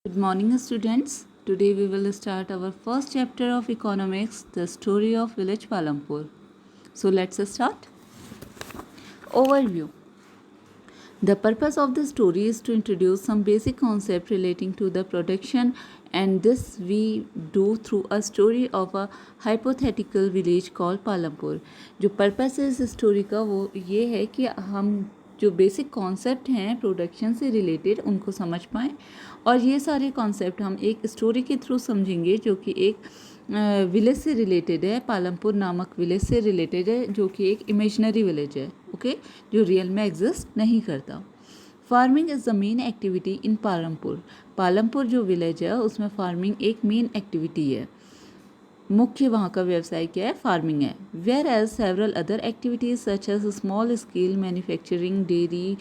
Good morning, students. Today we will start our first chapter of economics, the story of village Palampur. So let's start. Overview. The purpose of the story is to introduce some basic concept relating to the production, and this we do through a story of a hypothetical village called Palampur. जो purpose है इस story का वो ये है कि हम जो बेसिक कॉन्सेप्ट हैं प्रोडक्शन से रिलेटेड उनको समझ पाएँ, और ये सारे कॉन्सेप्ट हम एक स्टोरी के थ्रू समझेंगे जो कि एक विलेज से रिलेटेड है। पालमपुर नामक विलेज से रिलेटेड है जो कि एक इमेजिनरी विलेज है, ओके, जो रियल में एग्जिस्ट नहीं करता। Farming is the main activity in Palampur. Palampur जो विलेज है उसमें फार्मिंग एक मेन एक्टिविटी है। मुख्य वहाँ का व्यवसाय क्या है? फार्मिंग है। Whereas several other activities such as small scale manufacturing, dairy,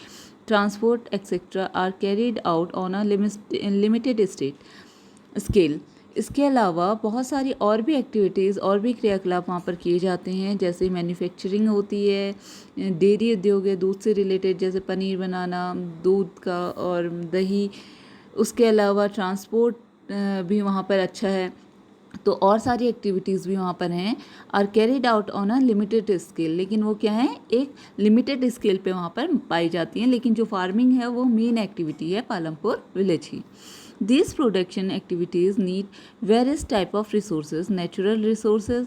transport etcetera are carried out on a limited scale. इसके अलावा बहुत सारी और भी एक्टिविटीज़ और भी क्रियाकलाप वहाँ पर किए जाते हैं, जैसे मैन्युफैक्चरिंग होती है, डेयरी उद्योग है, दूध से रिलेटेड जैसे पनीर बनाना, दूध का और दही। उसके अलावा ट्रांसपोर्ट भी वहाँ पर अच्छा है, तो और सारी एक्टिविटीज़ भी वहाँ पर हैं, और carried out on a limited scale. लेकिन वो क्या है? एक लिमिटेड स्केल पे वहाँ पर पाई जाती हैं, लेकिन जो फार्मिंग है वो मेन एक्टिविटी है पालमपुर विलेज की। These production activities need various type of resources, natural resources,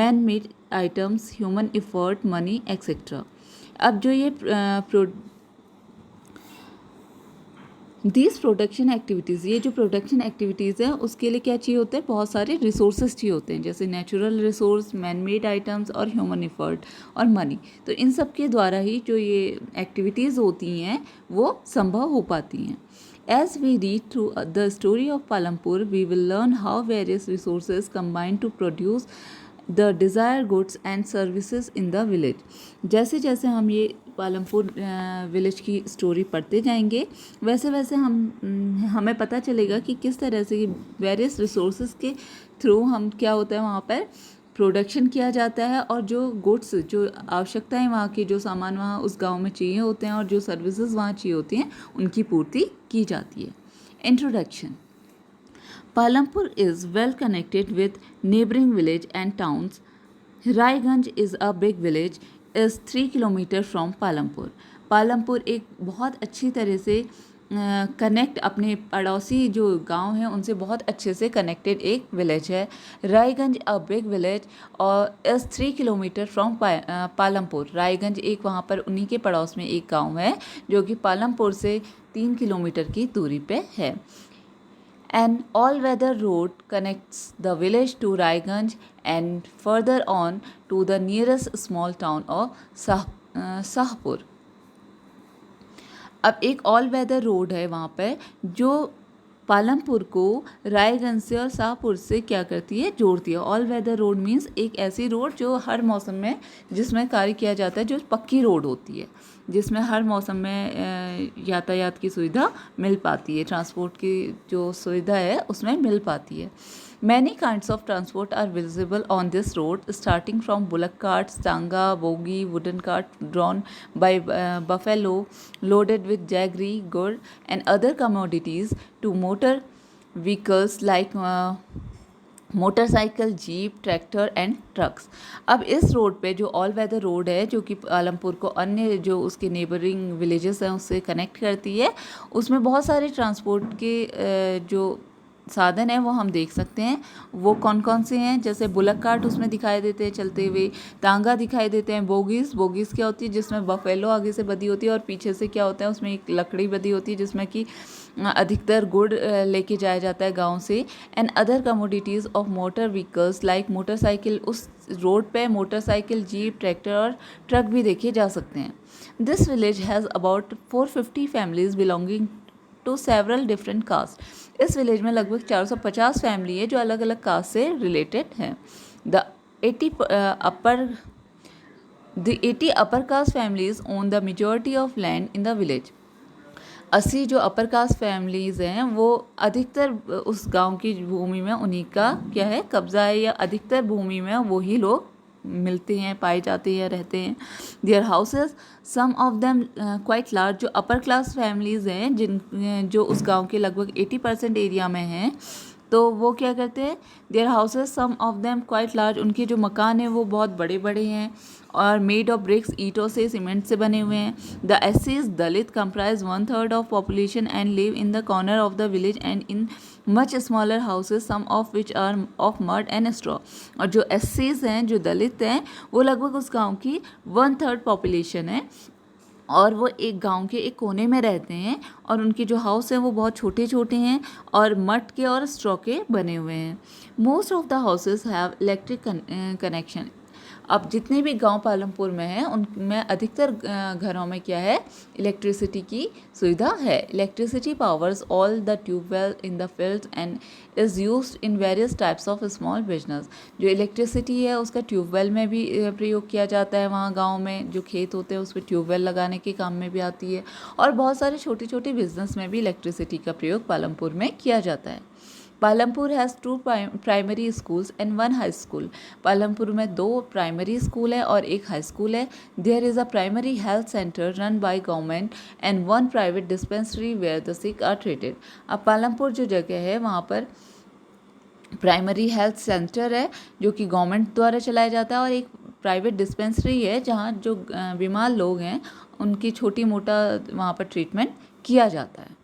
man-made items, human effort, money, etc. अब जो ये प्रोडक्शन एक्टिविटीज़, ये जो प्रोडक्शन एक्टिविटीज़ हैं उसके लिए क्या चाहिए होते हैं? बहुत सारे रिसोर्सेज चाहिए होते हैं, जैसे natural resource, man made items और ह्यूमन एफर्ट और मनी। तो इन सब के द्वारा ही जो ये एक्टिविटीज़ होती हैं वो संभव हो पाती हैं। As we read through the story of Palampur, we will learn how various resources combine to produce the desired goods and services in the village. जैसे जैसे हम ये पालमपुर विलेज की स्टोरी पढ़ते जाएंगे वैसे वैसे हमें पता चलेगा कि किस तरह से वेरियस रिसोर्सेज के थ्रू हम क्या होता है वहाँ पर प्रोडक्शन किया जाता है, और जो गुड्स, जो आवश्यकताएं वहाँ के, जो सामान वहाँ उस गांव में चाहिए होते हैं और जो सर्विसेज वहाँ चाहिए होती हैं उनकी पूर्ति की जाती है। Introduction. Palampur is well connected with neighboring village and towns. Raiganj is a big village, is 3 kilometre from Palampur. Palampur एक बहुत अच्छी तरह से कनेक्ट अपने पड़ोसी जो गांव हैं उनसे बहुत अच्छे से कनेक्टेड एक विलेज है। रायगंज अ बिग विलेज और इस 3 किलोमीटर फ्रॉम पालमपुर। रायगंज एक वहाँ पर उन्हीं के पड़ोस में एक गांव है जो कि पालमपुर से 3 किलोमीटर की दूरी पे है। An all-weather road connects the village to Raiganj and further on to the nearest small town of Sahpur. अब एक ऑल वेदर रोड है वहाँ पर जो पालमपुर को रायगंज से और शाहपुर से क्या करती है? जोड़ती है। ऑल वेदर रोड मीन्स एक ऐसी रोड जो हर मौसम में जिसमें कार्य किया जाता है, जो पक्की रोड होती है, जिसमें हर मौसम में यातायात की सुविधा मिल पाती है, ट्रांसपोर्ट की जो सुविधा है उसमें मिल पाती है। Many kinds of transport are visible on this road, starting from bullock carts, tanga, bogie, wooden cart drawn by buffalo loaded with jaggery, gourd and other commodities, to motor vehicles like motorcycle, jeep, tractor and trucks. अब इस road पे जो all weather road है जो कि पालमपुर को अन्य जो उसके नेबरिंग विलेजेस हैं उससे कनेक्ट करती है, उसमें बहुत सारे ट्रांसपोर्ट के जो साधन है वो हम देख सकते हैं। वो कौन कौन से हैं? जैसे बुलक कार्ट उसमें दिखाई देते हैं चलते हुए, तांगा दिखाई देते हैं, बोगीज क्या होती है जिसमें बफेलो आगे से बधी होती है और पीछे से क्या होता है उसमें एक लकड़ी बधी होती है जिसमें कि अधिकतर गुड़ लेके जाया जाता है गांव से। And other commodities of motor vehicles like motorcycle, उस रोड पे मोटरसाइकिल, जीप, ट्रैक्टर और ट्रक भी देखे जा सकते हैं। This village has about 450 families belonging to several different caste. इस विलेज में लगभग 450 फैमिली है जो अलग अलग कास्ट से रिलेटेड हैं। The 80 upper caste families own the majority of land in the village. 80 जो अपर कास्ट फैमिलीज़ हैं वो अधिकतर उस गांव की भूमि में उन्हीं का क्या है? कब्जा है, या अधिकतर भूमि में वो ही लोग मिलते हैं, पाए जाते हैं, रहते हैं। Their houses some of them quite large, जो अपर क्लास फैमिलीज़ हैं जो उस गांव के लगभग 80% एरिया में हैं, तो वो क्या करते हैं, their houses some of them quite large, उनके जो मकान हैं वो बहुत बड़े बड़े हैं और मेड ऑफ ब्रिक्स, ईंटों से, सीमेंट से बने हुए हैं। द एसेज Dalit comprise 1/3 of population and live in the corner of the village and in much smaller houses some of which are of mud and straw. और जो एसेज हैं, जो दलित हैं, वो लगभग उस गांव की 1/3 पॉपुलेशन है और वो एक गांव के एक कोने में रहते हैं और उनके जो हाउस हैं वो बहुत छोटे छोटे हैं और मड के और स्ट्रॉ के बने हुए हैं। Most of the houses have electric connection. अब जितने भी गांव पालमपुर में हैं उनमें अधिकतर घरों में क्या है, इलेक्ट्रिसिटी की सुविधा है। Electricity powers all the tubewell in the field and is used in various types of small business. जो इलेक्ट्रिसिटी है उसका ट्यूबवेल में भी प्रयोग किया जाता है, वहाँ गांव में जो खेत होते हैं उस पर ट्यूबवेल लगाने के काम में भी आती है, और बहुत सारे छोटे छोटे बिजनेस में भी इलेक्ट्रिसिटी का प्रयोग पालमपुर में किया जाता है। Palampur has 2 primary schools and 1 high school. Palampur में 2 प्राइमरी स्कूल है और 1 हाई स्कूल है। There is a primary health centre run by government and 1 private dispensary where the sick are treated. अब पालमपुर जो जगह है वहाँ पर प्राइमरी हेल्थ सेंटर है जो कि गवर्नमेंट द्वारा चलाया जाता है, और एक प्राइवेट डिस्पेंसरी है जहाँ जो बीमार लोग हैं उनकी छोटी मोटा वहाँ पर ट्रीटमेंट किया जाता है।